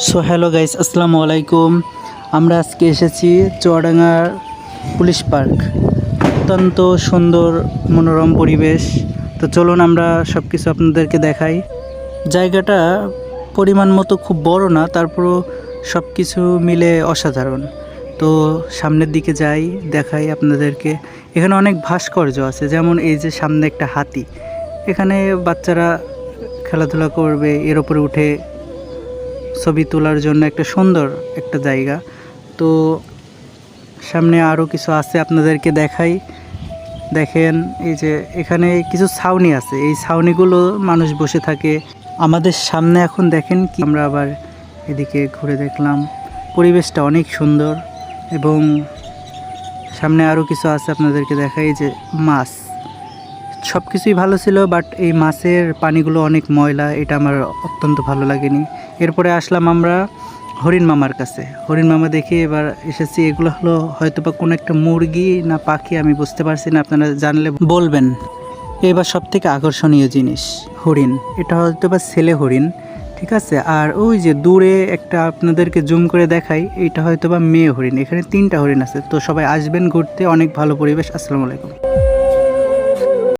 So hello guys, আসসালামু আলাইকুম। আমরা আজকে এসেছি চুয়াডাঙ্গার পুলিশ পার্ক। অত্যন্ত সুন্দর মনোরম পরিবেশ। তো চলুন আমরা সব কিছু আপনাদেরকে দেখাই। জায়গাটা পরিমাণ মতো খুব বড় না, তারপরও সব কিছু মিলে অসাধারণ। তো সামনের দিকে যাই, দেখাই আপনাদেরকে। এখানে অনেক ভাস্কর্য আছে, যেমন এই যে সামনে একটা হাতি। এখানে বাচ্চারা খেলাধুলা করবে, এর উপরে উঠে ছবি তোলার জন্য একটা সুন্দর একটা জায়গা। তো সামনে আরও কিছু আছে, আপনাদেরকে দেখাই। দেখেন এই যে এখানে কিছু ছাউনি আছে, এই ছাউনিগুলো মানুষ বসে থাকে। আমাদের সামনে এখন দেখেন কি, আমরা আবার এদিকে ঘুরে দেখলাম, পরিবেশটা অনেক সুন্দর। এবং সামনে আরও কিছু আছে, আপনাদেরকে দেখাই। যে মাছ, সব কিছুই ভালো ছিল, বাট এই মাছের পানিগুলো অনেক ময়লা, এটা আমার অত্যন্ত ভালো লাগেনি। এরপরে আসলাম আমরা হরিণ মামার কাছে। হরিণ মামা দেখে এবার এসেছি। এগুলো হলো হয়তো বা কোনো একটা মুরগি না পাখি, আমি বুঝতে পারছি না, আপনারা জানলে বলবেন। এবার সব থেকে আকর্ষণীয় জিনিস হরিণ, এটা হয়তো বা ছেলে হরিণ, ঠিক আছে। আর ওই যে দূরে একটা আপনাদেরকে জুম করে দেখাই, এইটা হয়তো বা মেয়ে হরিণ। এখানে 3টা হরিণ আছে। তো সবাই আসবেন ঘুরতে, অনেক ভালো পরিবেশ। আসসালামু আলাইকুম।